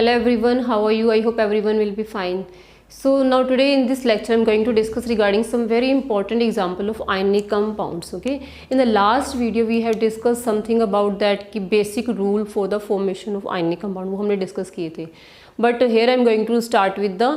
Hello everyone, how are you? I hope everyone will be fine. So now today in this lecture I'm going to discuss regarding some very important example of ionic compounds. Okay, in the last video we have discussed something about that कि basic rule for the formation of ionic compound, वो हमने discuss किए थे. But here I'm going to start with the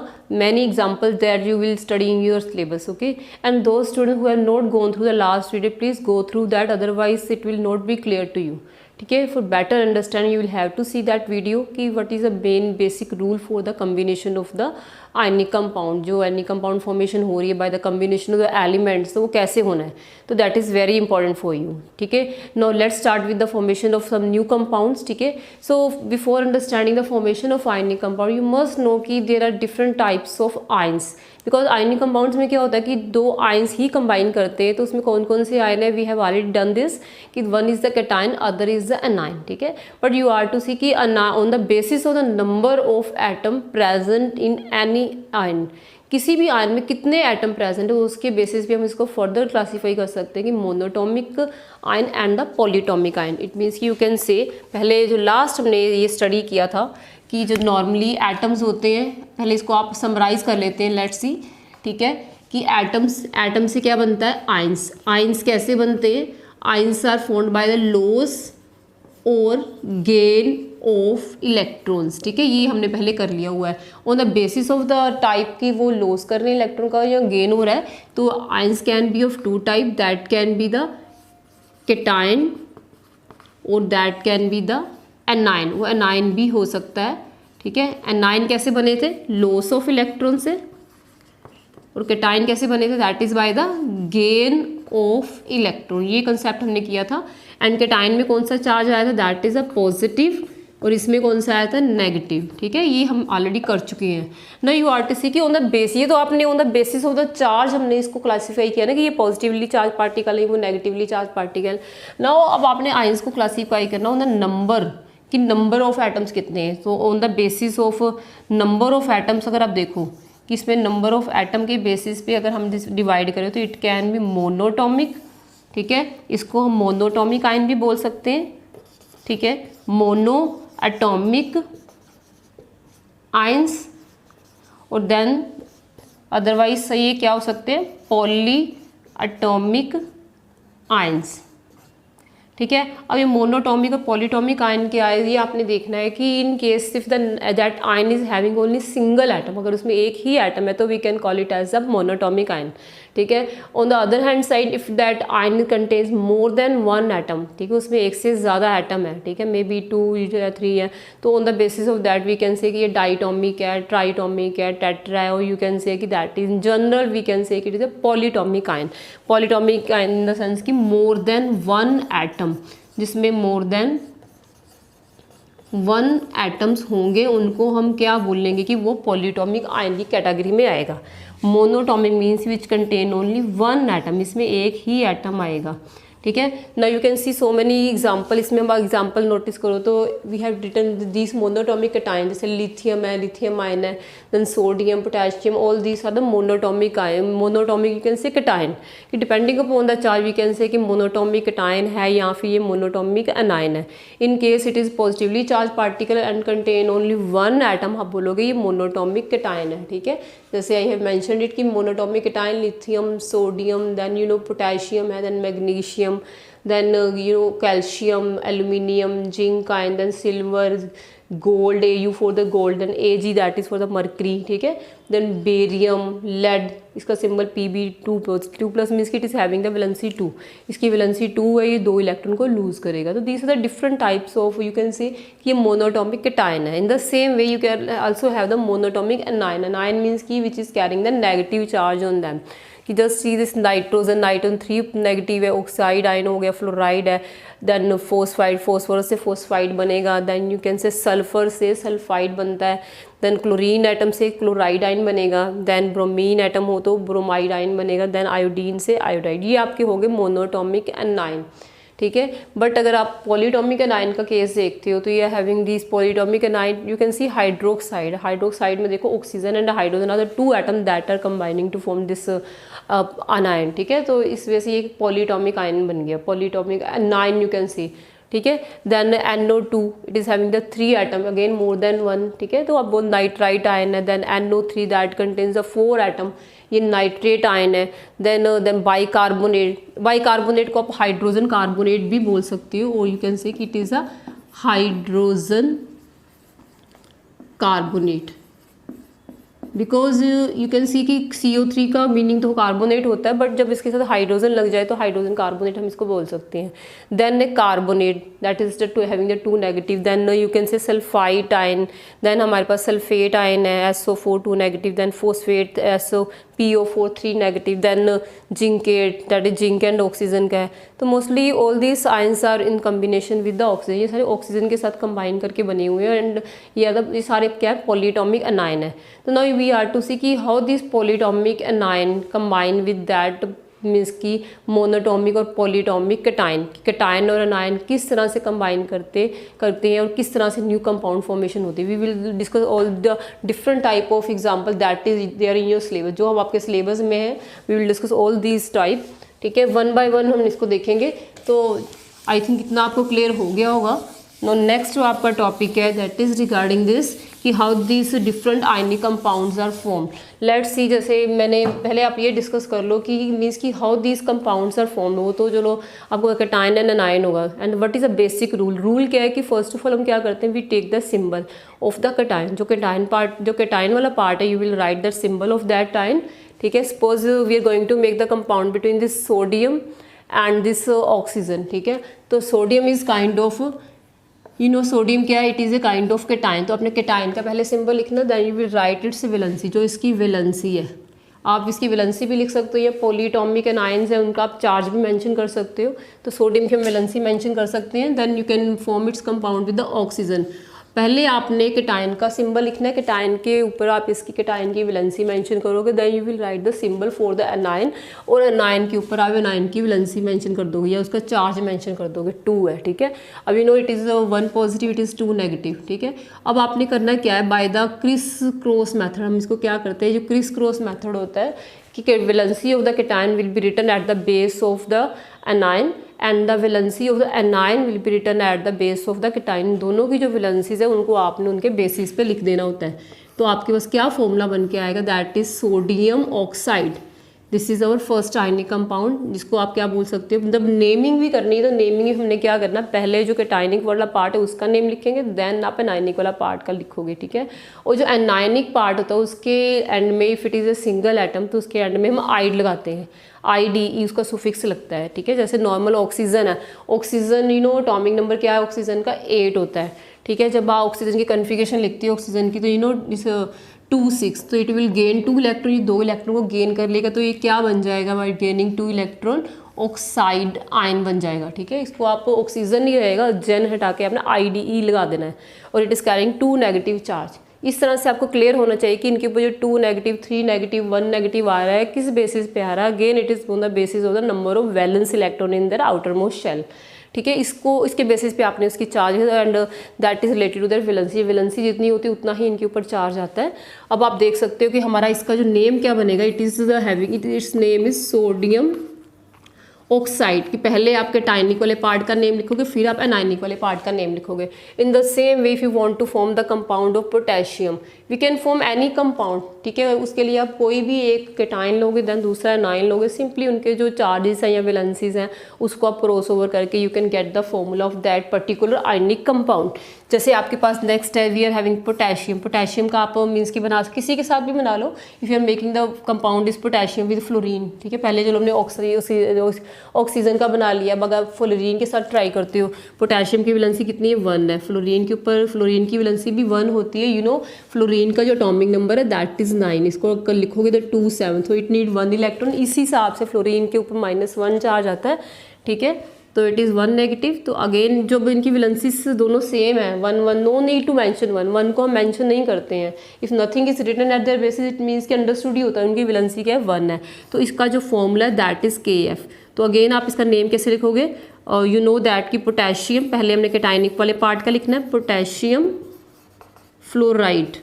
many examples that you will study in your syllabus. Okay, and those students who have not gone through the last video, please go through that, otherwise it will not be clear to you. ठीक है, for better understanding you will have to see that video कि what is the main basic rule for the combination of the ionic compound. जो ionic compound formation हो रही है by the combination of the elements, तो वो कैसे होना है, तो that is very important for you. ठीक है, now let's start with the formation of some new compounds. ठीक है, so before understanding the formation of ionic compound you must know कि there are different types of ions. Because ionic compounds में क्या होता है कि दो आयंस ही combine करते हैं, तो उसमें कौन कौन से आयन है, we have already done this कि one is the cation, other is the anion. ठीक है, but you are to see कि on the basis of the number of atom present in any ion, किसी भी ion में कितने atom present है उसके बेसिस पे हम इसको फर्दर क्लासीफाई कर सकते हैं कि monatomic ion and the polyatomic ion. It means कि यू कैन से, पहले जो लास्ट हमने ये स्टडी किया था कि जो नॉर्मली एटम्स होते हैं, पहले इसको आप समराइज कर लेते हैं, लेट्स सी. ठीक है, कि एटम से क्या बनता है, आयंस. आयंस कैसे बनते हैं, ions are formed by the loss और गेन ऑफ इलेक्ट्रॉन्स. ठीक है, ये हमने पहले कर लिया हुआ है on the basis of the type की वो लॉस कर रहे हैं इलेक्ट्रॉन का या गेन हो रहा है. तो ions can be of two type, that can be the cation और that can be the anion. वो एनायन भी हो सकता है. ठीक है, एनायन कैसे बने थे, लॉस ऑफ इलेक्ट्रॉन से, और कैटायन कैसे बने थे, that is by the gain of electron. ये कंसेप्ट हमने किया था. एंड कैटायन में कौन सा चार्ज आया था, दैट इज अ पॉजिटिव, और इसमें कौन सा आया था, नेगेटिव. ठीक है, ये हम ऑलरेडी कर चुके हैं ना. यू आर टू सी कि ऑन द बेस, ये तो आपने on the basis of the charge हमने इसको क्लासीफाई किया ना कि ये पॉजिटिवली चार्ज पार्टिकल है, वो नेगेटिवली चार्ज पार्टिकल. नाउ अब आपने आयंस को क्लासीफाई करना ऑन द नंबर, कि नंबर ऑफ एटम्स कितने हैं. तो on the basis of number of atoms अगर आप देखो कि इसमें नंबर ऑफ एटम के बेसिस पे अगर हम डिवाइड करें तो इट कैन बी मोनोटॉमिक. ठीक है, इसको हम मोनोटॉमिक आयन भी बोल सकते हैं. ठीक है, मोनो एटॉमिक आयंस, और देन अदरवाइज ये क्या हो सकते हैं, पॉली एटॉमिक आयंस. ठीक है, अब ये मोनोटॉमिक और पॉलीटॉमिक आयन क्या है, ये आपने देखना है कि in case if that ion is having only single atom, अगर उसमें एक ही एटम है तो we can call it as a monatomic ion. ठीक है, on the other hand side if that ion contains more than one atom, ठीक है, उसमें एक से ज़्यादा एटम है, ठीक है, मे बी 2 या 3 है, तो on the basis of that we can say कि ये डाइटॉमिक है, ट्राइटॉमिक है, टेट्रा है, और यू कैन से कि that in general we can say कि it is a polyatomic ion. Polyatomic ion in the sense कि मोर देन वन एटम, जिसमें मोर देन वन एटम्स होंगे, उनको हम क्या बोल लेंगे कि वो पॉलीटॉमिक आयन की कैटेगरी में आएगा. Monatomic means which contain only one atom, इसमें एक ही एटम आएगा. ठीक है, now you can see so many example. इसमें हम एग्जाम्पल नोटिस करो तो we have written this monatomic cation, जैसे लिथियम है, लिथियम आयन है, then sodium, potassium, all these are the monatomic ion. Monatomic you can say cation, कि depending upon the charge we can say कि monatomic cation है या फिर ये monatomic anion है. In case it is positively charge particle and contain only one atom, आप बोलोगे ये मोनोटॉमिक कैटायन है. ठीक है, जैसे आई हैव मेंशनड इट कि monatomic cation lithium, sodium, then you know potassium है, then magnesium, then calcium, aluminium, zinc ion, then silver, gold, Au for the gold, then Ag that is for the mercury. ठीक है, then barium, lead, इसका symbol Pb2+. Means कि it is having the valency 2, इसकी valency 2 है, ये 2 electron को lose करेगा. तो these are the different types of, you can say कि ये मोनोटॉमिक कैटायन है. In the same way you can also have the monatomic anion. Anion means की which is carrying the negative charge on them, कि just see this nitrogen, nitrogen 3 negative है, oxide ion हो गया, fluoride है, then फोस्फाइड, phosphorus से phosphide बनेगा, then you can say sulphur से sulphide बनता है, देन क्लोरीन एटम से क्लोराइड आयन बनेगा, देन ब्रोमीन एटम हो तो ब्रोमाइड आयन बनेगा, देन आयोडीन से आयोडाइड. ये आपके हो गए मोनोटॉमिक एनायन. ठीक है, बट अगर आप पॉलीटॉमिक एनायन का केस देखते हो तो ये having this polyatomic anion, you can see hydroxide. Hydroxide में देखो oxygen and hydrogen are the 2 atom that are combining to form this anion. ठीक है, तो इस वजह से ये पॉलीटॉमिक आयन बन गया, polyatomic anion you can see. ठीक है। Then NO2 it is having the 3 atom, again more than 1, ठीक है। तो अब वो नाइट्राइट आयन है। Then NO3 that contains the 4 atom, ये नाइट्रेट आयन है। देन बाइकार्बोनेट, बाइकार्बोनेट को आप हाइड्रोजन कार्बोनेट भी बोल सकते हो, और यू कैन से कि it is a hydrogen carbonate, because you can सी कि CO3 का मीनिंग तो कार्बोनेट होता है, बट जब इसके साथ हाइड्रोजन लग जाए तो हाइड्रोजन कार्बोनेट हम इसको बोल सकते हैं। Then a carbonate that is the having the 2 negative. Then you can say sulphite ion. Then हमारे पास सल्फेट आयन है, SO4 2 negative. Then phosphate PO4 3 negative. Then zincate that is zinc and oxygen का है। तो mostly all this ions are in combination with the oxygen, ये सारे oxygen के साथ कंबाइन करके बने हुए हैं। एंड ये सारे क्या है, पॉलीटॉमिक एनायन है। तो now we are to see कि how this polyatomic anion combine with that means की मोनोटॉमिक और पॉलीटॉमिक कैटायन और एनायन किस तरह से कंबाइन करते हैं और किस तरह से न्यू कंपाउंड फॉर्मेशन होती है। We will discuss all the different type of example that is there in your syllabus, जो हम आपके सिलेबस में है। We will discuss all these type, ठीक है। 1 बाय 1 हम इसको देखेंगे। तो आई थिंक इतना आपको क्लियर हो गया होगा। नो नेक्स्ट जो आपका टॉपिक है दैट इज रिगार्डिंग दिस कि how this different ionic compounds are form. Let's see, जैसे मैंने पहले आप ये डिस्कस कर लो कि मीन्स कि how this compounds are form. वो तो चलो आपको कैटायन एंड एनायन होगा। And what is a basic rule क्या है कि फर्स्ट ऑफ ऑल हम क्या करते हैं, we take the symbol of the cation. जो कैटायन वाला पार्ट है, you will write the symbol of that ion, ठीक है। Suppose we are going to make the compound between this sodium and this oxygen, ठीक है। तो sodium is kind of, you know sodium क्या है, it is a kind of cation. तो अपने cation का पहले सिंबल लिखना, then you will write it's valency, जो इसकी वैलेंसी है। आप इसकी वैलेंसी भी लिख सकते हो, या पॉलीटॉमिक एनायंस है उनका आप चार्ज भी मेंशन कर सकते हो। तो सोडियम की हम वैलेंसी मेंशन कर सकते हैं। Then you can form its compound with the oxygen. पहले आपने कैटायन का सिंबल लिखना है, कैटायन के ऊपर आप इसकी कैटायन की वैलेंसी मेंशन करोगे। Then you will write the symbol for the anion, और एनायन के ऊपर आप एनायन की वैलेंसी मेंशन कर दोगे या उसका चार्ज मेंशन कर दोगे, 2 है, ठीक है। अब you know it is 1 positive, it is 2 negative, ठीक है। अब आपने करना क्या है, by the criss cross method. हम इसको क्या करते हैं, जो क्रिस क्रॉस मेथड होता है कि valency of the cation will be written at the base of the anion and the valency of the anion will be written at the base of the cation. दोनों की जो valencies है उनको आपने उनके बेसिस पे लिख देना होता है। तो आपके पास क्या फॉर्मूला बन के आएगा, that is sodium oxide. This is our first ionic compound, जिसको आप क्या बोल सकते हो, मतलब नेमिंग भी करनी है। तो नेमिंग हमने क्या करना, पहले जो कैटायनिक वाला पार्ट है उसका नेम लिखेंगे, देन आप एनायनिक वाला पार्ट का लिखोगे, ठीक है। और जो एनायनिक पार्ट होता है उसके एंड में, if it is a single atom, तो उसके एंड में हम आइड लगाते हैं, IDE उसका सुफिक्स लगता है, ठीक है। जैसे नॉर्मल ऑक्सीजन है, oxygen you know atomic number क्या है ऑक्सीजन का, 8 होता है, ठीक है। जब आप ऑक्सीजन की कन्फिगरेशन लिखती है ऑक्सीजन की, तो यू नो इस 2 6, तो इट विल गेन 2 इलेक्ट्रॉन, ये 2 इलेक्ट्रॉन को गेन कर लेगा। तो ये क्या बन जाएगा, bye gaining 2 electron oxide ion बन जाएगा, ठीक है। इसको आप ऑक्सीजन नहीं रहेगा, जेन हटा के आपने IDE लगा देना है, और it is carrying 2 negative charge. इस तरह से आपको क्लियर होना चाहिए कि इनके ऊपर जो 2 नेगेटिव 3 नेगेटिव 1 नेगेटिव आ रहा है, किस बेसिस पे आ रहा है। Again it is on the basis of the number of valence electron in their outermost shell, ठीक है। इसके बेसिस पे आपने उसकी charge and that is related to their valency. Valency जितनी होती है उतना ही इनके ऊपर चार्ज आता है। अब आप देख सकते हो कि हमारा इसका जो नेम क्या बनेगा, it is the having its name is sodium oxide. कि पहले आप कैटायनिक वाले पार्ट का नेम लिखोगे, फिर आप एनायनिक वाले पार्ट का नेम लिखोगे। In the same way if you want to form the compound of potassium, we can form any compound, ठीक है। उसके लिए आप कोई भी एक कैटायन लोगे, देन दूसरा एनायन लोगे, सिंपली उनके जो चार्जेस हैं या वैलेंसीज हैं उसको आप क्रॉस ओवर करके you can get the formula of that particular ionic compound. जैसे आपके पास नेक्स्ट है, we are having potassium. Potassium का आप मीन्स की बना किसी के साथ भी बना लो, if you are making the compound is potassium with fluorine, ठीक है। पहले चलो हमने ऑक्सीजन का बना लिया, मगर फ्लोरीन के साथ ट्राई करते हो। पोटेशियम की वैलेंसी कितनी है, 1 है। फ्लोरीन के ऊपर फ्लोरीन की वैलेंसी भी 1 होती है, यू नो। फ्लोरीन का जो एटॉमिक नंबर है दैट इज 9, इसको लिखोगे तो 2 7, तो इट नीड 1 इलेक्ट्रॉन। इसी हिसाब से फ्लोरीन के ऊपर -1 चार्ज आता है, ठीक है। तो इट इज़ 1 नेगेटिव। तो अगेन जब इनकी वैलेंसीज दोनों सेम है, 1 1, नो नीड टू मेंशन 1 को हम मेंशन नहीं करते हैं। If nothing is written at their basis, it means कि अंडरस्टूड ही होता है उनकी वैलेंसी क्या है, 1 है। तो इसका जो फॉर्मूला है दैट इज KF। तो अगेन आप इसका नेम कैसे लिखोगे, यू नो दैट कि पोटेशियम, पहले हमने कैटायनिक वाले पार्ट का लिखना है, पोटेशियम फ्लोराइड।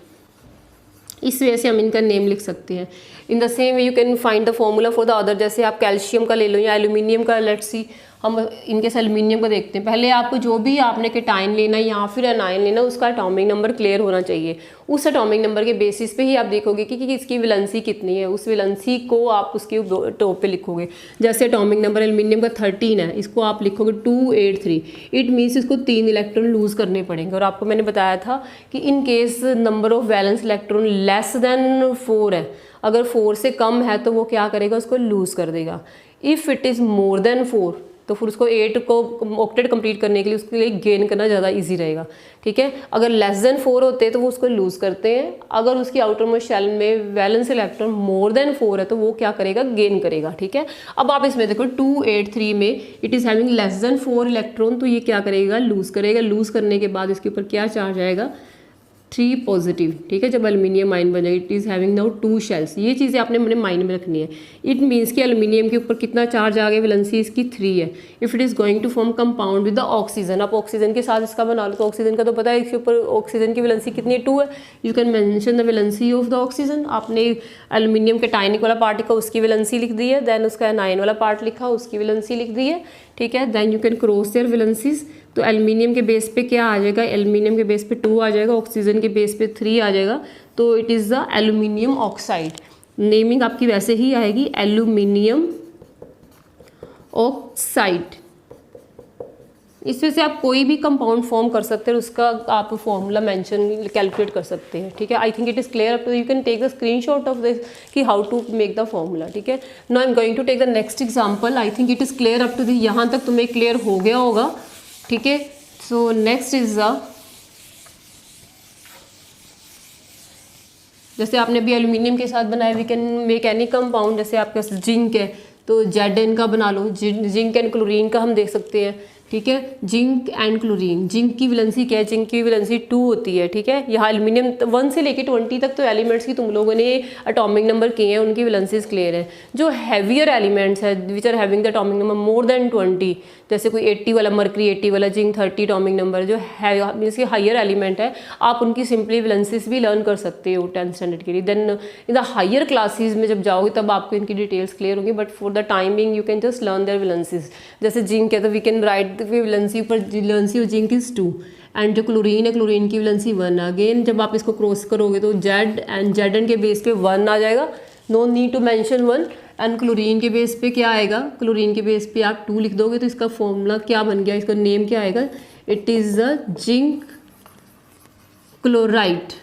इस वजह से हम इनका नेम लिख सकते हैं। इन the same way you can find the formula for the other, जैसे आप कैल्शियम का ले लो या एल्यूमिनियम का, लेट्स सी हम इनके से एल्यूमिनियम का देखते हैं। पहले आपको जो भी आपने केटाइन लेना या फिर एनाइन लेना उसका एटॉमिक नंबर क्लियर होना चाहिए। उस एटॉमिक नंबर के बेसिस पे ही आप देखोगे कि इसकी वैलेंसी कितनी है, उस वैलेंसी को आप उसके टॉप पे लिखोगे। जैसे एटॉमिक नंबर एल्यूमिनियम का 13 है, इसको आप लिखोगे 283, इट मीन्स इसको 3 इलेक्ट्रॉन लूज करने पड़ेंगे। और आपको मैंने बताया था कि in case number of valence electron less than 4 है, अगर 4 से कम है तो वो क्या करेगा, उसको लूज कर देगा। If it is more than 4 तो फिर उसको 8 को ऑक्टेट कंप्लीट करने के लिए उसके लिए गेन करना ज़्यादा इजी रहेगा, ठीक है। अगर लेस देन 4 होते हैं तो वो उसको लूज करते हैं। अगर उसकी आउटर मोस्ट शेल में वैलेंस इलेक्ट्रॉन मोर देन 4 है तो वो क्या करेगा, गेन करेगा, ठीक है। अब आप इसमें देखो 283 में it is having less than 4 electron, तो ये क्या करेगा, लूज करेगा। लूज करने के बाद इसके ऊपर क्या चार्ज आएगा, 3 पॉजिटिव, ठीक है। जब एल्यूमिनियम आयन बन जाएगा, it is having now 2 shells. ये चीज़ें आपने अपने माइंड में रखनी है। इट मीन्स कि एल्यूमिनियम के ऊपर कितना चार्ज आ गया, वैलेंसी इसकी 3 है। If it is going to form compound with the oxygen, आप ऑक्सीजन के साथ इसका बना लो, तो ऑक्सीजन का तो पता है इसके ऊपर ऑक्सीजन की वैलेंसी कितनी है, 2 है। You can mention the valency of the oxygen. आपने एल्यूमिनियम के टाइनिक वाला पार्ट लिखा, उसकी वैलेंसी लिख दी है। देन उसका एनाइन वाला पार्ट लिखा, उसकी वैलेंसी लिख दी है, ठीक है। Then you can cross their valencies. तो एल्यूमिनियम के बेस पे क्या आ जाएगा, एल्यूमिनियम के बेस पे 2 आ जाएगा, ऑक्सीजन के बेस पे 3 आ जाएगा, तो it is the aluminium oxide. Naming आपकी वैसे ही आएगी, एल्यूमिनियम ऑक्साइड। इसमें से आप कोई भी कंपाउंड फॉर्म कर सकते हैं, उसका आप फॉर्मूला मेंशन कैलकुलेट कर सकते हैं, ठीक है। I think it is clear up to, you can take the screenshot of this कि how to make the formula, ठीक है। Now I am going to take the next example. I think it is clear up to this, यहाँ तक तुम्हें clear हो गया होगा, ठीक है। सो नेक्स्ट इज द, जैसे आपने अभी एल्यूमिनियम के साथ बनाया, we can make any compound. जैसे आपके पास जिंक है तो Zn का बना लो, जिंक एंड क्लोरीन का हम देख सकते हैं, ठीक है। जिंक एंड क्लोरीन, जिंक की वैलेंसी क्या है, जिंक की वैलेंसी 2 होती है, ठीक है। यहाँ एल्यूमिनियम 1 से लेके 20 तक तो एलिमेंट्स की तुम लोगों ने एटॉमिक नंबर किए हैं, उनकी वैलेंसीज क्लियर है। जो हैवियर एलिमेंट्स है which are having the atomic number more than 20, जैसे कोई 80 वाला मरकरी 80 वाला, जिंक 30 एटॉमिक नंबर, जो है मीन्स की हायर एलिमेंट है, आप उनकी सिंपली वैलेंसीज भी लर्न कर सकते हो 10th स्टैंडर्ड के लिए। Then in the higher classes में जब जाओगे तब आपको इनकी डिटेल्स क्लियर होंगी, but for the timing you can just learn their valencies. जैसे जिंक है तो वी कैन राइट वैलेंसी पर, valency of zinc is 2, and जो क्लोरीन है, क्लोरीन की वैलेंसी 1। अगेन जब आप इसको क्रॉस करोगे तो जेड एंड Zn के बेस पे 1 आ जाएगा, no need to mention 1। And chlorine के बेस पे क्या आएगा, क्लोरीन के बेस पे आप 2 लिख दोगे, तो इसका फॉर्मूला क्या बन गया, इसका नेम क्या आएगा, it is the zinc chloride,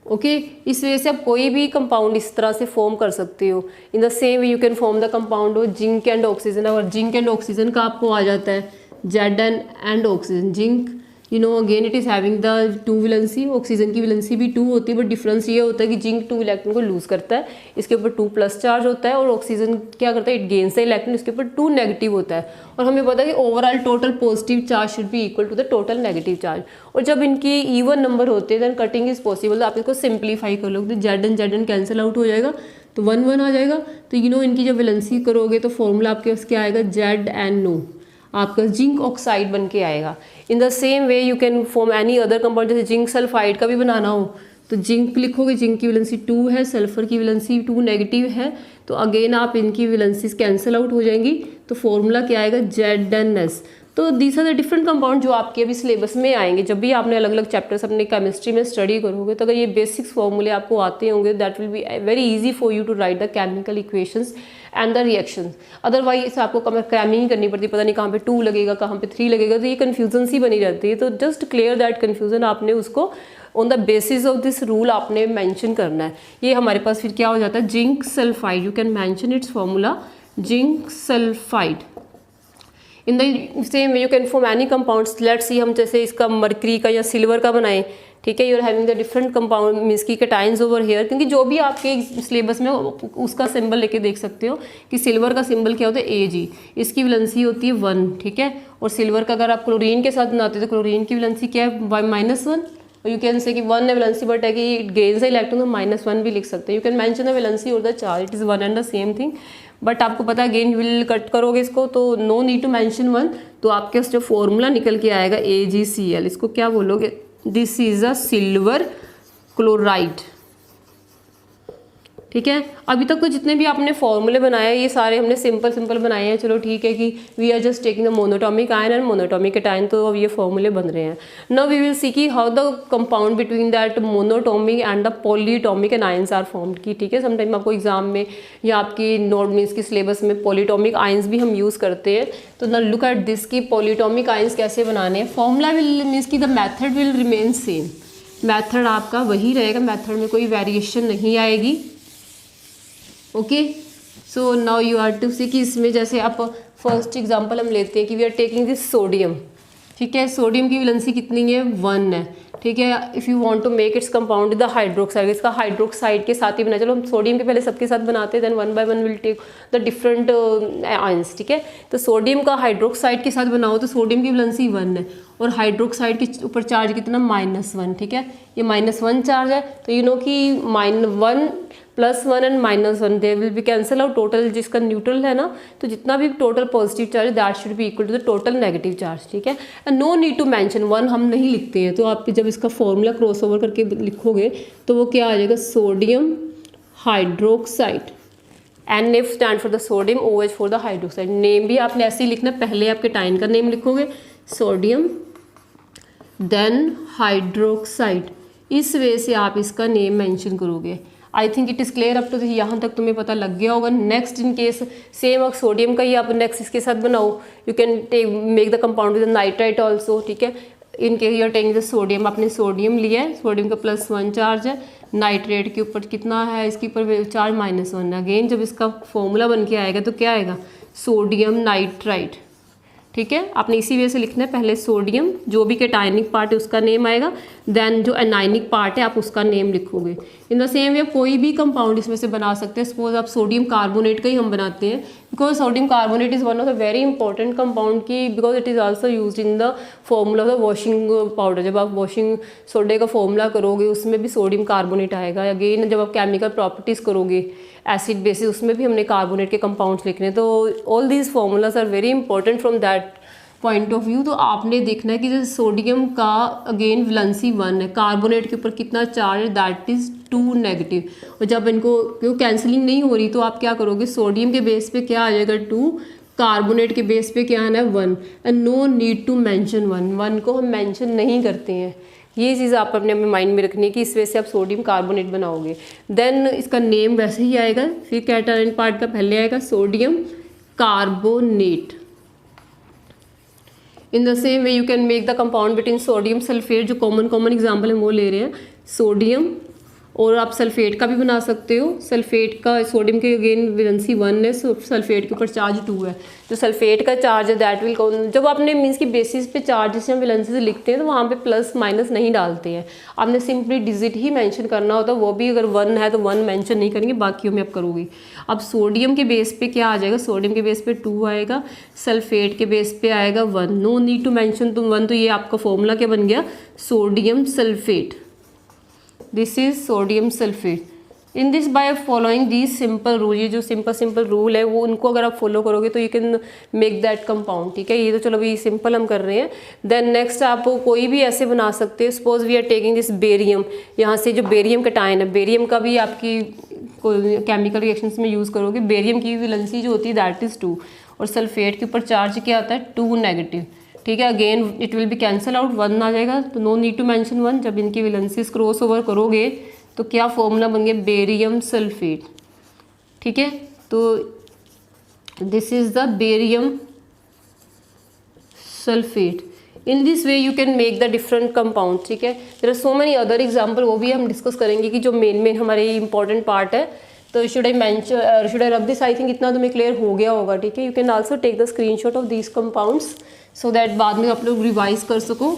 okay. इस वजह से आप कोई भी कंपाउंड इस तरह से फॉर्म कर सकते हो। इन the same way you can form the compound of zinc and oxygen. और जिंक एंड ऑक्सीजन का आपको आ जाता है Zn and oxygen. Zinc you know again it is having the 2 valency, oxygen की वैलेंसी भी 2 होती है, बट डिफरेंस ये होता है कि जिंक 2 इलेक्ट्रॉन को लूज करता है, इसके ऊपर 2 प्लस चार्ज होता है, और ऑक्सीजन क्या करता है, इट गेन्स द इलेक्ट्रॉन, इसके ऊपर 2 नेगेटिव होता है। और हमें पता है कि overall total positive charge should be equal to the total negative charge. और जब इनकी इवन नंबर होते हैं देन कटिंग इज पॉसिबल। आप इसको सिंप्लीफाई कर लो, तो Zn कैंसिल आउट हो जाएगा, तो 1 1 आ जाएगा। तो यू नो इनकी जब वैलेंसी करोगे तो फॉर्मूला आपके पास क्या आएगा, Zn, आपका जिंक ऑक्साइड बन के आएगा। इन the same way you can form any other compound, जैसे जिंक सल्फाइड का भी बनाना हो तो जिंक लिखोगे, जिंक की वैलेंसी 2 है, सल्फर की वैलेंसी 2 नेगेटिव है, तो अगेन आप इनकी वैलेंसीज कैंसिल आउट हो जाएंगी, तो फॉर्मूला क्या आएगा, ZnS। तो these are the different compound जो आपके अभी सिलेबस में आएंगे। जब भी आपने अलग अलग चैप्टर्स अपने केमिस्ट्री में स्टडी करोगे तो अगर ये बेसिक्स फॉर्मूले आपको आते होंगे, that will be very easy for you to write the chemical equations and the reactions. Otherwise आपको क्रैमिंग करनी पड़ती है, पता नहीं कहाँ पे 2 लगेगा, कहाँ पे 3 लगेगा, तो ये कन्फ्यूजन सी बनी रहती है। तो जस्ट क्लियर दैट कन्फ्यूजन, आपने उसको on the basis of this rule आपने मेंशन करना है। ये हमारे पास फिर क्या हो जाता है, zinc sulphide, you can mention it's formula zinc sulphide. In the same way you can form any compounds. Let's see हम जैसे इसका मरकरी का या सिल्वर का बनाएं, ठीक है। You are having the different compound means की कैटाइंस ओवर हेयर, क्योंकि जो भी आपके सिलेबस में उसका सिंबल लेके देख सकते हो कि सिल्वर का सिंबल क्या होता है, Ag, इसकी वैलेंसी होती है 1, ठीक है। और सिल्वर का अगर आप क्लोरीन के साथ बनाते हो तो क्लोरीन की वैलेंसी क्या है, -1। और यू कैन से कि 1 है वैलेंसी, बट है कि इट गेन्स द इलेक्ट्रॉन, तो -1 भी लिख सकते हैं। You can mention the valency और the charge, it is 1 and the same thing. But आपको पता है अगेन विल कट करोगे इसको तो नो नीड टू मेंशन 1, तो आपके जो फॉर्मूला निकल के आएगा AgCl, इसको क्या बोलोगे, this is a silver chloride, ठीक है। अभी तक तो जितने भी आपने फॉर्मूले बनाए ये सारे हमने सिंपल बनाए हैं, चलो ठीक है कि we are just taking the monatomic ion and monatomic cation, तो अब ये फॉर्मूले बन रहे हैं। नाउ वी विल सी की how the compound between that monatomic and the polyatomic ions are formed की, ठीक है। समटाइम आपको एग्जाम में या आपकी नोट मीन्स की सिलेबस में पॉलीटॉमिक आयंस भी हम यूज़ करते हैं। तो ना लुक एट दिस की पॉलीटॉमिक आयंस कैसे बनाने हैं। फॉर्मूला विल मीन्स की the method will remain same, method आपका वही रहेगा, मैथड में कोई वेरिएशन नहीं आएगी। Okay, so now you are to see कि इसमें जैसे आप फर्स्ट एग्जांपल हम लेते हैं कि we are taking this sodium, ठीक है। सोडियम की वैलेंसी कितनी है, 1 है, ठीक है। If you want to make its compound the hydroxide, इसका हाइड्रोक्साइड के साथ ही बना, चलो हम सोडियम के पहले सबके साथ बनाते हैं, then 1 by 1 will take the different ions, ठीक है। तो सोडियम का हाइड्रोक्साइड के साथ बनाओ तो सोडियम की वैलेंसी 1 है और हाइड्रोक्साइड के ऊपर चार्ज कितना, -1, ठीक है। ये -1 चार्ज है, तो यू नो कि -1 +1 and -1 they will be cancel out, total जिसका न्यूट्रल है ना, तो जितना भी टोटल पॉजिटिव चार्ज है that should be equal to the total negative charge, ठीक है। And no need to mention 1 हम नहीं लिखते हैं, तो आप जब इसका फॉर्मूला क्रॉस ओवर करके लिखोगे तो वो क्या आ जाएगा, sodium hydroxide, NF stand for the sodium, OH for the hydroxide. Name भी आपने ऐसे ही लिखना, पहले आपके टाइन का नेम लिखोगे सोडियम देन हाइड्रोक्साइड, इस वे से आप इसका नेम मेंशन करोगे। I think it is clear up to यहाँ तक तुम्हें पता लग गया होगा। नेक्स्ट इन केस सेम अब सोडियम का ही आप नेक्स्ट इसके साथ बनाओ, you can make the compound with nitrite also, ठीक है। In case you are taking the sodium, आपने सोडियम लिया है, सोडियम का +1 चार्ज है, नाइट्रेट के ऊपर कितना है, इसके ऊपर चार्ज -1 है। अगेन जब इसका फॉर्मूला बन के आएगा तो क्या आएगा, सोडियम नाइट्राइट, ठीक है। आपने इसी वे से लिखना है, पहले सोडियम जो भी कैटायनिक पार्ट है उसका नेम आएगा, देन जो एनाइनिक पार्ट है आप उसका नेम लिखोगे। इन द सेम वे कोई भी कंपाउंड इसमें से बना सकते हैं। सपोज आप सोडियम कार्बोनेट का ही हम बनाते हैं, because sodium carbonate is one of the very important compound की, because it is also used in the formula of the washing powder. जब आप वॉशिंग सोडे का फॉर्मूला करोगे उसमें भी सोडियम कार्बोनेट आएगा। अगेन जब आप केमिकल प्रॉपर्टीज़ करोगे एसिड बेसिस, उसमें भी हमने कार्बोनेट के कंपाउंड्स लिखने हैं। तो all these formulas are very important from that point of view. तो आपने देखना है कि जैसे सोडियम का अगेन वैलेंसी 1 है, कार्बोनेट के ऊपर कितना चार्ज है, दैट इज़ 2 नेगेटिव। और जब इनको क्यों कैंसिलिंग नहीं हो रही तो आप क्या करोगे, सोडियम के बेस पे क्या आ जाएगा 2, कार्बोनेट के बेस पे क्या आना है 1, and no need to mention 1 को हम मेंशन नहीं करते हैं। ये चीज़ आप अपने माइंड में रखनी है कि इस वजह से आप सोडियम कार्बोनेट बनाओगे। देन इसका नेम वैसे ही आएगा, फिर कैटायन पार्ट का पहले आएगा sodium carbonate. In the same way you can make the compound between sodium sulphate, जो कॉमन एग्जाम्पल हम वो ले रहे हैं, सोडियम, और आप सल्फेट का भी बना सकते हो। सल्फेट का सोडियम के अगेन वैलेंसी 1 है, सल्फेट के ऊपर चार्ज 2 है। जो सल्फेट का चार्ज है दैट विल काउंट, जब आपने मीन्स की बेसिस पे चार्ज जैसे हम वैलेंसी से लिखते हैं तो वहाँ पे प्लस माइनस नहीं डालते हैं, आपने सिंपली डिजिट ही मेंशन करना होता है। वो भी अगर 1 है तो 1 मेंशन नहीं करेंगे, बाकियों में आप करोगे। अब सोडियम के बेस पे क्या आ जाएगा, सोडियम के बेस पे 2 आएगा, सल्फेट के बेस पे आएगा 1, नो नीड टू मेंशन तो 1। तो ये आपका फॉर्मूला क्या बन गया, sodium sulphate. This is sodium sulphate. In this by following this simple rule, ये जो सिंपल रूल है वो उनको अगर आप फॉलो करोगे तो you can make that compound, ठीक है। ये तो चलो अभी सिंपल हम कर रहे हैं। देन नेक्स्ट आप कोई भी ऐसे बना सकते हैं। Suppose we are taking this barium, यहाँ से जो बेरियम कैटायन है, बेरियम का भी आपकी केमिकल रिएक्शंस में यूज़ करोगे। बेरियम की वैलेंसी जो होती है दैट इज़ 2, और सल्फेट के ऊपर चार्ज क्या आता है 2 नेगेटिव, ठीक है। Again it will be cancel out, 1 आ जाएगा, तो नो नीड टू मेंशन 1। जब इनकी वैलेंसीज क्रॉस ओवर करोगे तो क्या फॉर्मूला बन गया, बेरियम सल्फेट, ठीक है। तो this is the barium sulphate. In this way you can make the different compound, ठीक है। There are so many other example, वो भी हम डिस्कस करेंगे कि जो मेन हमारे इंपॉर्टेंट पार्ट है। तो should I rub this, I think इतना तुम्हें क्लियर हो गया होगा, ठीक है। You can also take the screenshot of these compounds so that बाद में आप लोग रिवाइज कर सको।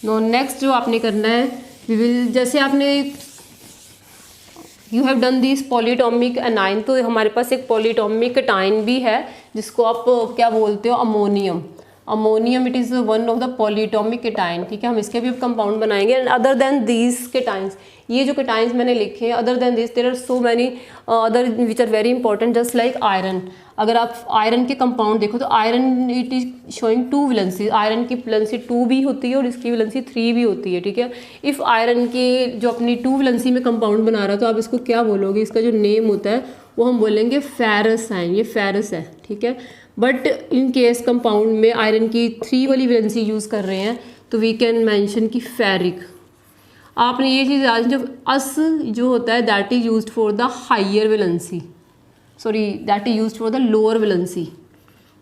नो नेक्स्ट जो आपने करना है, वी विल, जैसे आपने you have done this polyatomic anion, तो हमारे पास एक पॉलीटॉमिक कैटायन भी है जिसको आप क्या बोलते हो, ammonium. Ammonium it is one of the polyatomic cation, ठीक है, हम इसके भी अब कंपाउंड बनाएंगे। And other than these cations, ये जो केटाइंस मैंने लिखे हैं, other than this there are so many other which are very important, just like iron. अगर आप आयरन के कंपाउंड देखो तो iron it is showing 2 valency, iron की वैलेंसी 2 भी होती है और इसकी वैलेंसी 3 भी होती है, ठीक है। इफ़ आयरन की जो अपनी 2 वैलेंसी में कंपाउंड बना रहा है तो आप इसको क्या बोलोगे, इसका जो नेम होता है वो हम बोलेंगे फेरस आयन, ये फेरस है, ठीक है। बट इन केस कंपाउंड में आयरन की 3 वाली वैलेंसी यूज़ कर रहे हैं तो वी कैन मेंशन कि फेरिक। आपने ये चीज़ आज जब अस जो होता है that is used for the higher valency, sorry that is used for the lower valency,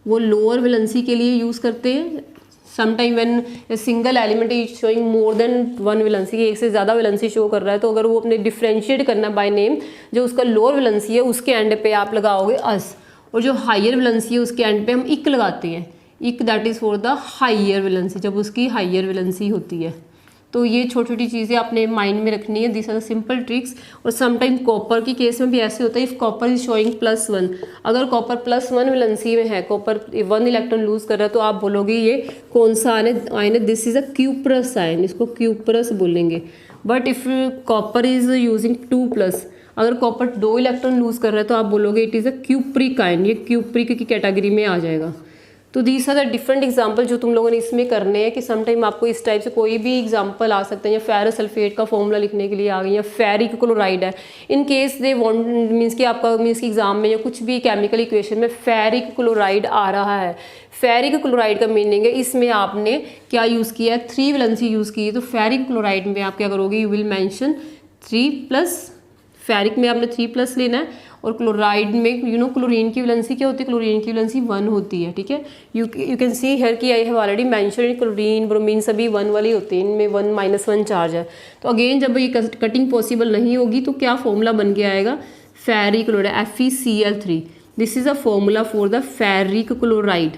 वो लोअर वैलेंसी के लिए यूज़ करते हैं। Sometime when a single element is showing more than 1 valency, एक से ज़्यादा वैलेंसी शो कर रहा है, तो अगर वो अपने डिफ्रेंशिएट करना बाय नेम, जो उसका लोअर वैलेंसी है उसके एंड पे आप लगाओगे अस, और जो हायर वैलेंसी है उसके एंड पे हम इक लगाते हैं, इक that is for the higher valency, जब उसकी हायर वैलेंसी होती है। तो ये छोटी छोटी चीज़ें आपने माइंड में रखनी है, this are the simple tricks. और समटाइम कॉपर की केस में भी ऐसे होता है, इफ़ कॉपर इज शोइंग +1, अगर कॉपर +1 वैलेंसी में है, कॉपर 1 इलेक्ट्रॉन लूज कर रहा है, तो आप बोलोगे ये कौन सा आयन है, this is a cuprous ion, इसको क्यूप्रस बोलेंगे। But if copper is using 2+, अगर कॉपर 2 इलेक्ट्रॉन लूज कर रहा है तो आप बोलोगे it is a cupric ion, ये क्यूप्रिक की कैटेगरी में आ जाएगा। तो these are the different example जो तुम लोगों ने इसमें करने हैं कि समटाइम आपको इस टाइप से कोई भी एग्जाम्पल आ सकते हैं, या फेरस सल्फेट का फॉर्मूला लिखने के लिए आ गई, या फेरिक क्लोराइड है, in case they want means कि आपका मीन्स कि एग्जाम में या कुछ भी केमिकल इक्वेशन में फेरिक क्लोराइड आ रहा है। फेरिक क्लोराइड का मीनिंग है इसमें आपने क्या यूज़ किया है, 3 वैलेंसी यूज़ की है, तो फेरिक क्लोराइड में आप क्या करोगे, यू विल मैंशन 3+, फेरिक में आपने 3+ लेना है, और क्लोराइड में क्लोरीन की वैलेंसी क्या होती है, क्लोरीन की वैलेंसी 1 होती है, ठीक है। यू कैन सी हियर कि I have already mention chlorine bromine सभी 1 वाली होती है, इनमें 1 चार्ज है। तो अगेन जब ये कटिंग पॉसिबल नहीं होगी तो क्या फॉर्मूला बन के आएगा, ferric chloride FeCl3, this is a formula for the ferric chloride.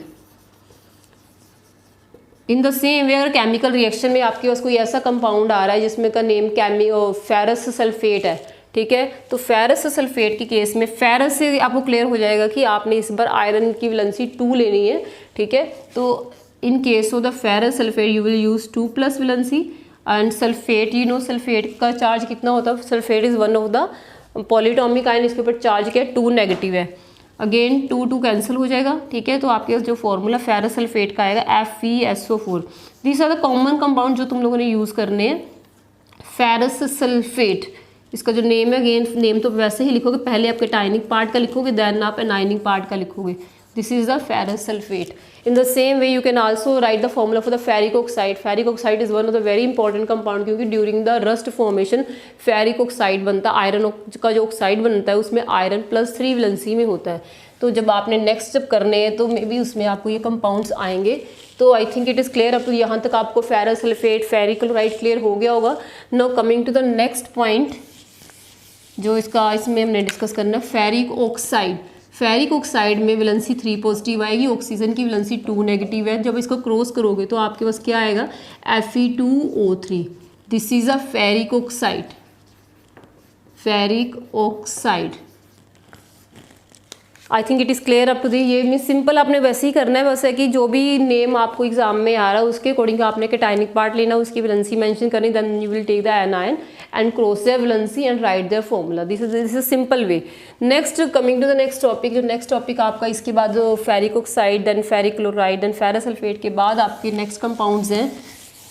In the same वे अगर केमिकल रिएक्शन में आपके पास कोई ऐसा कंपाउंड आ रहा है जिसमें का नेम फेरस सल्फेट है, ठीक है, तो फेरस सल्फेट की केस में फेरस से आपको क्लियर हो जाएगा कि आपने इस बार आयरन की वैलेंसी 2 लेनी है, ठीक है। तो in case of the ferrous sulphate you will use 2+ valency, and sulphate sulphate का चार्ज कितना होता है, sulphate is one of the polyatomic ion, इसके ऊपर चार्ज क्या है, 2 नेगेटिव है, अगेन 2 कैंसिल हो जाएगा, ठीक है। तो आपके पास जो फॉर्मूला फेरस सल्फेट का आएगा FeSO4। This are the common compound जो तुम लोगों ने यूज़ करने हैं। फेरस सल्फेट, इसका जो नेम है, अगेन नेम तो वैसे ही लिखोगे, पहले आप केटायनिक पार्ट का लिखोगे, देन आप एनायनिक पार्ट का लिखोगे, this is the ferrous sulphate. In the same way you can also write the formula for the ferric oxide. Ferric oxide is one of the very important compound, क्योंकि during the rust formation ferric oxide बनता है, iron का जो oxide बनता है उसमें iron +3 valency में होता है। तो जब आपने नेक्स्ट जब करने हैं तो मे बी उसमें आपको ये कंपाउंड्स आएंगे। तो I think it is clear, अब तो यहाँ तक आपको ferrous sulphate ferric chloride clear हो गया होगा। Now coming to the next point जो इसमें हमने डिस्कस करना है, फेरिक ऑक्साइड। फेरिक ऑक्साइड में वैलेंसी 3 पॉजिटिव आएगी, ऑक्सीजन की वैलेंसी 2 नेगेटिव है। जब इसको क्रॉस करोगे तो आपके पास क्या आएगा, Fe2O3, this is a ferric oxide. Ferric oxide, I think it is clear up to the. ये मीन सिंपल आपने वैसे ही करना है, बस है कि जो भी नेम आपको एग्जाम में आ रहा है उसके अकॉर्डिंग आपने केटायनिक पार्ट लेना, उसकी वैलेंसी मेंशन करनी, then you will take the anion and cross their valency and write their formula. This is a simple way. Next coming to the next topic, जो नेक्स्ट टॉपिक आपका इसके बाद ferric oxide, then ferric chloride, then ferrous sulphate के बाद आपके next compounds हैं,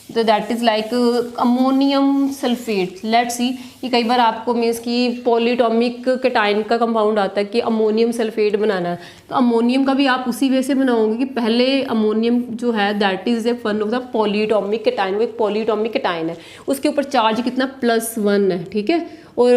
तो that is like ammonium sulphate. Let's see, ये कई बार आपको मीन्स कि पॉलीटॉमिक केटाइन का कंपाउंड आता है कि अमोनियम सल्फेट बनाना है, तो अमोनियम का भी आप उसी वे से बनाओगे कि पहले अमोनियम जो है that is a one of the polyatomic cation, वो एक पॉलीटॉमिक केटाइन है, उसके ऊपर चार्ज कितना +1 है, ठीक है। और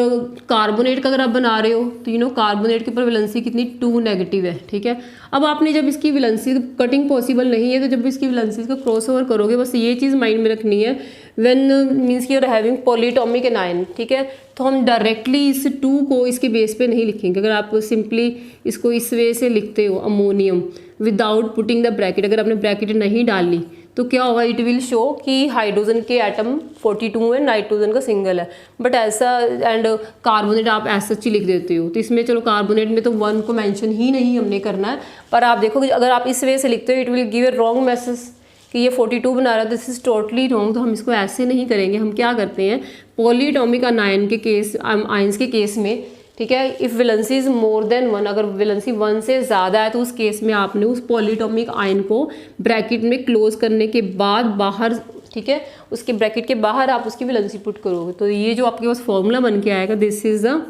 कार्बोनेट का अगर आप बना रहे हो तो कार्बोनेट के ऊपर वैलेंसी कितनी 2 नेगेटिव है, ठीक है। अब आपने जब इसकी वैलेंसी कटिंग पॉसिबल नहीं है तो जब इसकी वैलेंसी को क्रॉस ओवर करोगे, बस ये चीज़ माइंड में रखनी है, व्हेन मीन्स की you are having polyatomic anion, ठीक है, तो हम डायरेक्टली इस 2 को इसके बेस पे नहीं लिखेंगे। अगर आप सिंपली इसको इस वे से लिखते हो ammonium without putting the bracket, अगर आपने ब्रैकेट नहीं डाली तो क्या होगा, इट विल शो कि हाइड्रोजन के एटम 42 है, नाइट्रोजन का सिंगल है, बट ऐसा एंड कार्बोनेट आप ऐसा ही लिख देते हो। तो इसमें चलो कार्बोनेट में तो 1 को मेंशन ही नहीं हमने करना है, पर आप देखो अगर आप इस वे से लिखते हो it will give a wrong message कि ये 42 बना रहा है, दिस इज टोटली रॉन्ग। तो हम इसको ऐसे नहीं करेंगे, हम क्या करते हैं पॉलीएटॉमिक अनायन के केस, आयंस के केस में, ठीक है, if valency is more than 1, अगर वैलेंसी 1 से ज़्यादा है तो उस केस में आपने उस पॉलीएटॉमिक आयन को ब्रैकेट में क्लोज करने के बाद बाहर, ठीक है, उसके ब्रैकेट के बाहर आप उसकी वैलेंसी पुट करोगे। तो ये जो आपके पास फॉर्मूला बन के आएगा, this is the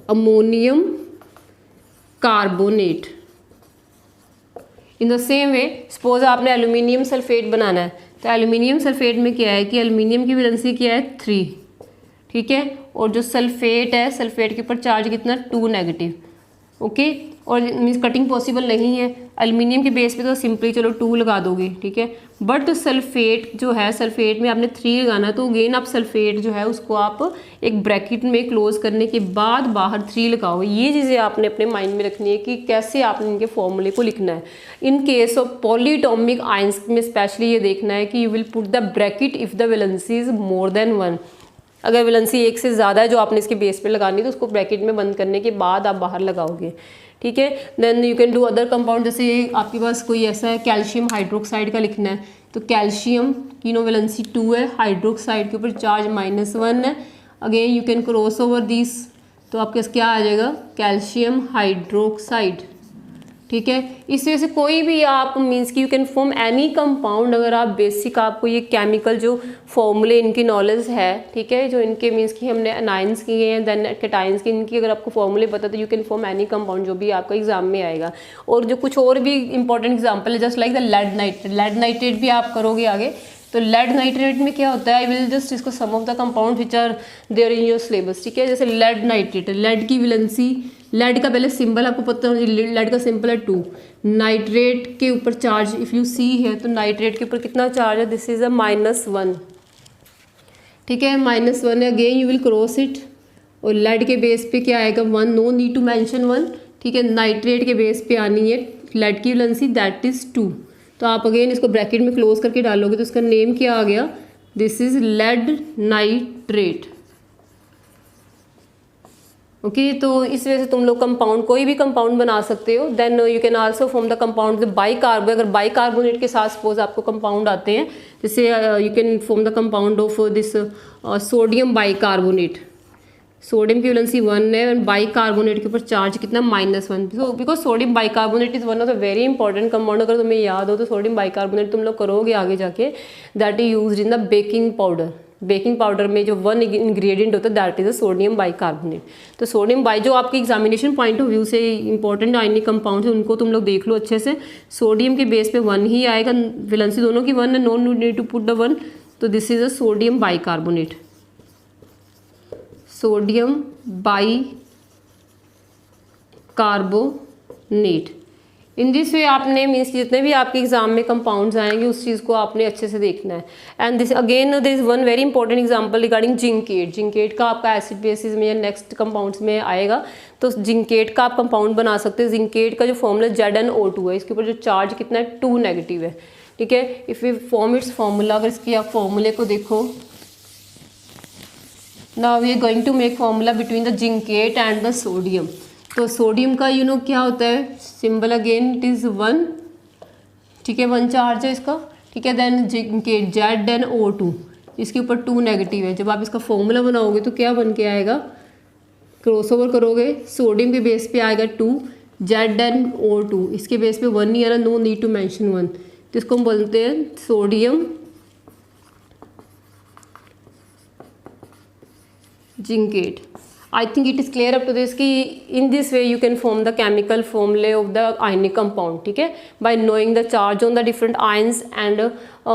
ammonium carbonate. In the same way suppose आपने एल्यूमिनियम सल्फेट बनाना है, तो एल्यूमिनियम सल्फेट में क्या है कि एल्यूमिनियम की वैलेंसी क्या है 3, ठीक है, और जो सल्फेट है, सल्फेट के ऊपर चार्ज कितना 2 नेगेटिव, ओके, और मीन्स कटिंग पॉसिबल नहीं है। एल्यूमिनियम के बेस पे तो सिंपली चलो 2 लगा दोगे, ठीक है, बट सल्फेट जो है, सल्फेट में आपने 3 लगाना, तो अगेन आप सल्फेट जो है उसको आप एक ब्रैकेट में क्लोज करने के बाद बाहर 3 लगाओगे। ये चीज़ें आपने अपने माइंड में रखनी है कि कैसे आपने इनके फॉर्मूले को लिखना है। In case of polyatomic ions में स्पेशली ये देखना है कि you will put the bracket if the valency is more than 1। अगर वैलेंसी 1 से ज़्यादा है जो आपने इसके बेस पे लगानी है, तो उसको ब्रैकेट में बंद करने के बाद आप बाहर लगाओगे, ठीक है। Then you can do other compound, जैसे आपके पास कोई ऐसा है कैल्शियम हाइड्रोक्साइड का लिखना है, तो कैल्शियम की नो वैलेंसी 2 है, हाइड्रोक्साइड के ऊपर चार्ज -1 है, again you can cross over this, तो आपके पास क्या आ जाएगा कैल्शियम हाइड्रोक्साइड, ठीक है। इस वजह से कोई भी आप मीन्स कि you can form any compound, अगर आप बेसिक आपको ये केमिकल जो फॉर्मूले इनकी नॉलेज है, ठीक है, जो इनके मीन्स कि हमने अनाइंस किए हैं देन कैटाइंस की, इनकी अगर आपको फॉर्मूले पता तो you can form any compound जो भी आपका एग्जाम में आएगा। और जो कुछ और भी इंपॉर्टेंट एग्जाम्पल है, just like the lead nitrate, lead nitrate भी आप करोगे आगे। तो लेड नाइट्रेट में क्या होता है, आई विल जस्ट इसको some of the compound which are there in your syllabus, ठीक है। जैसे लेड नाइट्रेट, लेड की वैलेंसी, लेड का पहले सिंबल आपको पता होना चाहिए, लेड का सिंबल है 2, नाइट्रेट के ऊपर चार्ज इफ़ यू सी है, तो नाइट्रेट के ऊपर कितना चार्ज है, दिस इज अ -1, ठीक है, -1 है, again you will cross it, और लेड के बेस पे क्या आएगा 1, नो नीड टू मेंशन 1, ठीक है। नाइट्रेट के बेस पे आनी है लेड की वैलेंसी, दैट इज 2, तो आप अगेन इसको ब्रैकेट में क्लोज करके डालोगे तो इसका नेम क्या आ गया, this is lead nitrate, okay. तो इस वजह से तुम लोग कंपाउंड कोई भी कंपाउंड बना सकते हो। Then you can also form the compound bicarbonate, अगर बाइकार्बोनेट के साथ सपोज आपको कंपाउंड आते हैं, जैसे you can form the compound of this sodium bicarbonate, sodium की वैलेंसी 1 है और बाइकार्बोनेट के ऊपर चार्ज कितना -1, so because sodium bicarbonate is one of the very important compound. अगर तुम्हें याद हो तो सोडियम बाइकार्बोनेट तुम लोग करोगे आगे जाके, that is used in the baking powder. Baking powder में जो 1 इंग्रेडिएंट होता है that is a sodium bicarbonate. तो सोडियम बाई जो आपके एग्जामिनेशन पॉइंट ऑफ व्यू से इंपॉर्टेंट आयनिक कंपाउंड है उनको तुम लोग देख लो अच्छे से। सोडियम के बेस पे 1 ही आएगा, वैलेंसी दोनों की 1 है, no need to put the 1, तो this is a sodium bicarbonate, sodium bicarbonate. In this way आपने मीन्स जितने भी आपके एग्जाम में कंपाउंड्स आएंगे उस चीज़ को आपने अच्छे से देखना है। And this again this one very important example regarding zincate. Zincate का आपका एसिड बेसिस में या नेक्स्ट कंपाउंड्स में आएगा, तो जिंकेट का आप कंपाउंड बना सकते हैं। जिंकेट का जो फॉर्मूला ZnO2 है, इसके ऊपर जो चार्ज कितना है 2 नेगेटिव है, ठीक है। If you form its formula, अगर इसकी आप फॉर्मूले को देखो, now we are going to make formula between the zincate and the sodium. तो सोडियम का क्या होता है सिंबल, अगेन इट इज़ 1, ठीक है, 1 चार्ज है इसका, ठीक है। देन जिंकेट ZnO2, इसके ऊपर 2 नेगेटिव है। जब आप इसका फॉर्मूला बनाओगे तो क्या बन के आएगा, क्रॉसओवर करोगे, सोडियम के बेस पे आएगा 2, ZnO2 इसके बेस पे 1 नहीं आ रहा, नो नीड टू मेंशन 1, तो इसको हम बोलते हैं sodium zincate. I think it is clear up to this कि in this way you can form the chemical formula of the ionic compound, ठीक है, by knowing the charge on the different ions and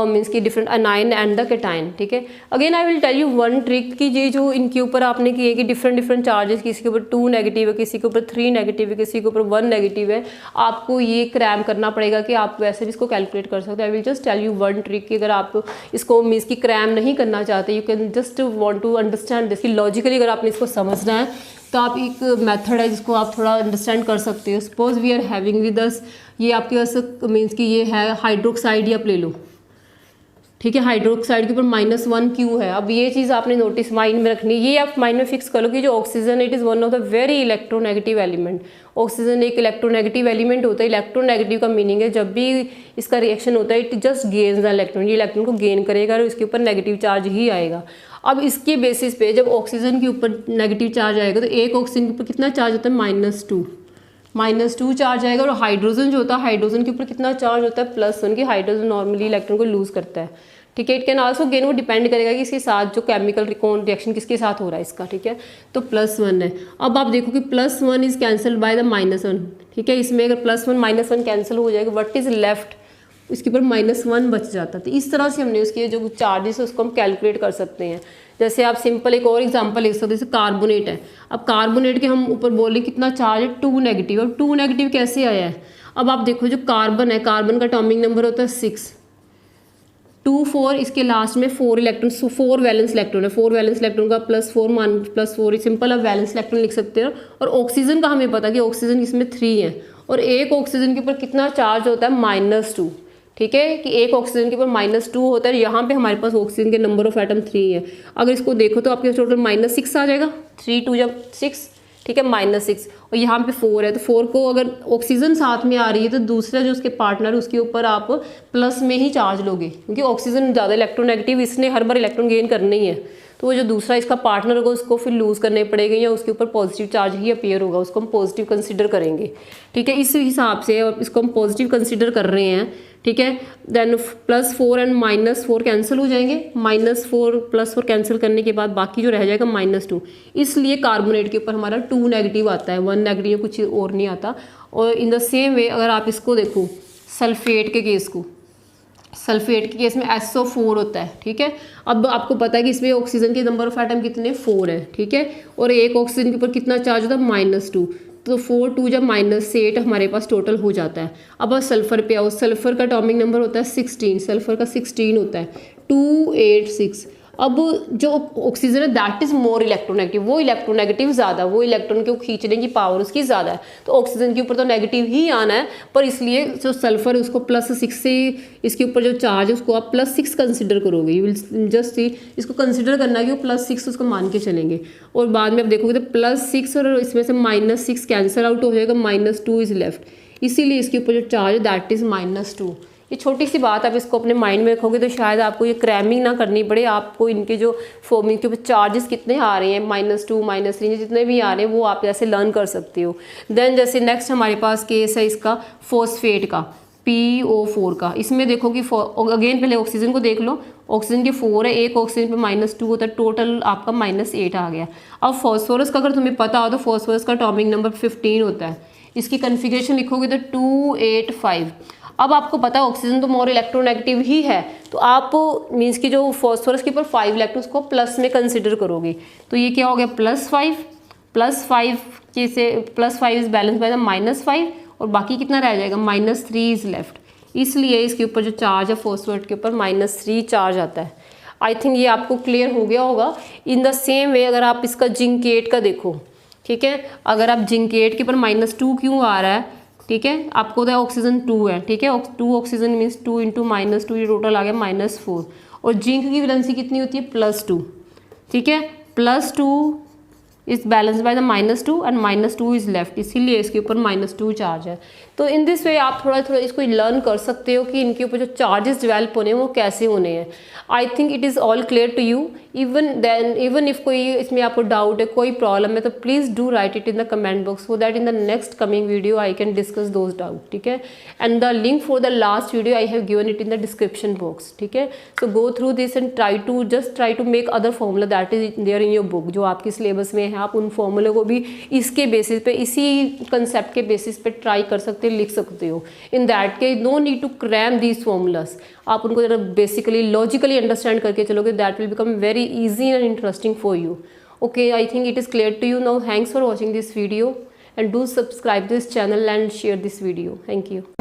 means कि different anion and the cation, ठीक है। Again I will tell you one trick कि ये जो इनके ऊपर आपने किए कि different charges, किसी के ऊपर 2 नेगेटिव है, किसी के ऊपर 3 नेगेटिव है, किसी के ऊपर 1 नेगेटिव है, आपको ये क्रैम करना पड़ेगा कि आप वैसे भी इसको कैलकुलेट कर सकते हो। I will just tell you one trick कि अगर आप इसको मीन्स कि क्रैम नहीं करना चाहते, you can just want to understand this कि लॉजिकली अगर आपने इसको समझना है तो आप एक मेथड है जिसको आप थोड़ा अंडरस्टैंड कर सकते हो। Suppose we are having with us, ये आपके पास मीन्स कि ये है हाइड्रोक्साइड ही आप ले लो, ठीक है, हाइड्रोक्साइड के ऊपर -1 क्यू है। अब ये चीज़ आपने नोटिस माइंड में रखनी है, ये आप माइंड में फिक्स कर लो कि जो oxygen it is one of the very electronegative element. Oxygen एक इलेक्ट्रोनेगेटिव एलिमेंट होता है। इलेक्ट्रोनेगेटिव का मीनिंग है जब भी इसका रिएक्शन होता है it just gains the electron, ये इलेक्ट्रॉन को गेन करेगा और इसके ऊपर नेगेटिव चार्ज ही आएगा। अब इसके बेसिस पे जब ऑक्सीजन के ऊपर नेगेटिव चार्ज आएगा तो एक ऑक्सीजन के ऊपर कितना चार्ज होता है, -2 चार्ज आएगा। और हाइड्रोजन जो होता है, हाइड्रोजन के ऊपर कितना चार्ज होता है, +1, की हाइड्रोजन नॉर्मली इलेक्ट्रॉन को लूज करता है, ठीक है। इट कैन आल्सो गेन, वो डिपेंड करेगा कि इसके साथ जो केमिकल रिएक्शन किसके साथ हो रहा है इसका, ठीक है। तो +1 है। अब आप देखो कि +1 इज कैंसल बाय द -1, ठीक है। इसमें अगर +1 -1 कैंसिल हो जाएगा, व्हाट इज लेफ्ट, इसके ऊपर -1 बच जाता है। तो इस तरह से हमने उसके जो चार्जेस है उसको हम कैलकुलेट कर सकते हैं। जैसे आप सिंपल एक और एग्जांपल ले सकते हैं, जैसे कार्बोनेट है। अब कार्बोनेट के हम ऊपर बोल रहे कितना चार्ज है, 2 नेगेटिव। अब 2 नेगेटिव कैसे आया है, अब आप देखो जो कार्बन है, कार्बन का एटॉमिक नंबर होता है 6, 2 4, इसके लास्ट में 4 इलेक्ट्रॉन, 4 वैलेंस इलेक्ट्रॉन है। 4 वैलेंस इलेक्ट्रॉन का +4 सिंपल आप वैलेंस इलेक्ट्रॉन लिख सकते हो। और ऑक्सीजन का हमें पता कि ऑक्सीजन इसमें 3 है और एक ऑक्सीजन के ऊपर कितना चार्ज होता है, -2, ठीक है, कि एक ऑक्सीजन के ऊपर -2 होता है। यहाँ पे हमारे पास ऑक्सीजन के नंबर ऑफ एटम 3 है। अगर इसको देखो तो आपके टोटल -6 आ जाएगा, 3 2 जब 6, ठीक है, -6, और यहाँ पे 4 है। तो 4 को अगर ऑक्सीजन साथ में आ रही है तो दूसरा जो उसके पार्टनर उसके ऊपर आप प्लस में ही चार्ज लोगे, क्योंकि ऑक्सीजन ज़्यादा इलेक्ट्रोनेगेटिव, इसने हर बार इलेक्ट्रॉन गेन करना ही है। तो वो जो दूसरा इसका पार्टनर होगा उसको फिर लूज़ करने पड़ेंगे या उसके ऊपर पॉजिटिव चार्ज ही अपीयर होगा, उसको हम पॉजिटिव कंसीडर करेंगे, ठीक है। इस हिसाब से इसको हम पॉजिटिव कंसीडर कर रहे हैं, ठीक है। देन +4 एंड -4 कैंसिल हो जाएंगे, -4 +4 कैंसिल करने के बाद बाकी जो रह जाएगा -2। इसलिए कार्बोनेट के ऊपर हमारा 2 नेगेटिव आता है, 1 नेगेटिव, कुछ और नहीं आता। और इन द सेम वे अगर आप इसको देखो सल्फेट के केस को, सल्फेट के केस में SO4 होता है, ठीक है। अब आपको पता है कि इसमें ऑक्सीजन के नंबर ऑफ एटम कितने, 4 है, ठीक है। और एक ऑक्सीजन के ऊपर कितना चार्ज होता है, -2, तो 4 2 जब -8 हमारे पास टोटल हो जाता है। अब सल्फर पे आओ, सल्फर का एटॉमिक नंबर होता है 16, सल्फर का 16 होता है, 286। अब जो ऑक्सीजन है दैट इज़ मोर इलेक्ट्रोनेगेटिव, वो इलेक्ट्रोनेगेटिव ज़्यादा, वो इलेक्ट्रॉन को खींचने की पावर उसकी ज़्यादा है। तो ऑक्सीजन के ऊपर तो नेगेटिव ही आना है, पर इसलिए जो सल्फर है उसको +6 से, इसके ऊपर जो चार्ज है उसको आप +6 कंसिडर करोगे। यू विल जस्ट सी, इसको कंसिडर करना है कि वो +6 उसको मान के चलेंगे। और बाद में आप देखोगे तो +6 और इसमें से -6 कैंसिल आउट हो जाएगा, -2 इज़ लेफ्ट, इसीलिए इसके ऊपर जो चार्ज है दैट इज़ -2। ये छोटी सी बात आप इसको अपने माइंड में रखोगे तो शायद आपको ये क्रैमिंग ना करनी पड़े। आपको इनके जो फॉर्मिंग के ऊपर चार्जेस कितने आ रहे हैं, -2 -3 जितने भी आ रहे हैं वो आप जैसे लर्न कर सकते हो। देन जैसे नेक्स्ट हमारे पास केस है इसका फॉस्फेट का, PO4 का। इसमें देखो कि अगेन पहले ऑक्सीजन को देख लो, ऑक्सीजन के 4 है, एक ऑक्सीजन पे -2 होता है, टोटल आपका -8 आ गया। अब फॉस्फोरस का अगर तुम्हें पता हो तो फॉस्फोरस का एटॉमिक नंबर 15 होता है। इसकी कन्फिग्रेशन लिखोगे तो 285। अब आपको पता है ऑक्सीजन तो मोर इलेक्ट्रोनेगेटिव ही है, तो आप मीन्स की जो फॉस्फोरस के ऊपर 5 इलेक्ट्रॉन्स को प्लस में कंसिडर करोगे। तो ये क्या हो गया, +5 के से +5 इज बैलेंस बाय द -5 और बाकी कितना रह जाएगा, -3 इज लेफ्ट। इसलिए इसके ऊपर जो चार्ज है फॉस्फेट के ऊपर -3 चार्ज आता है। आई थिंक ये आपको क्लियर हो गया होगा। इन द सेम वे अगर आप इसका जिंकेट का देखो, ठीक है, अगर आप जिंकेट के ऊपर -2 क्यों आ रहा है, ठीक है, आपको तो ऑक्सीजन 2 है, ठीक है, 2 ऑक्सीजन मीन्स 2 × -2, ये टोटल आ गया -4। और जिंक की वैलेंसी कितनी होती है, +2, ठीक है, +2 is balance by the -2 and -2 is left, इसीलिए इसके ऊपर -2 चार्ज है। तो इन दिस वे आप थोड़ा थोड़ा इसको लर्न कर सकते हो कि इनके ऊपर जो चार्जेस डेवलप होने हैं वो कैसे होने हैं। I think it is all clear to you. Even if कोई इसमें आपको डाउट है, कोई प्रॉब्लम है, तो please do write it in the comment box so that in the next coming video I can discuss those doubt, ठीक है। And the link for the last video I have given it in the description box, ठीक है। So go through this and try to make other formula that is there in your book, जो आपके syllabus में है। आप उन फॉर्मूले को भी इसके बेसिस पे, इसी कंसेप्ट के बेसिस पे ट्राई कर सकते हो, लिख सकते हो। इन दैट के no need to cram these formulas, आप उनको जरा बेसिकली लॉजिकली अंडरस्टैंड करके चलोगे, that will become very easy and interesting for you. Okay, I think it is clear to you now. Thanks for watching this video and do subscribe this channel and share this video. Thank you.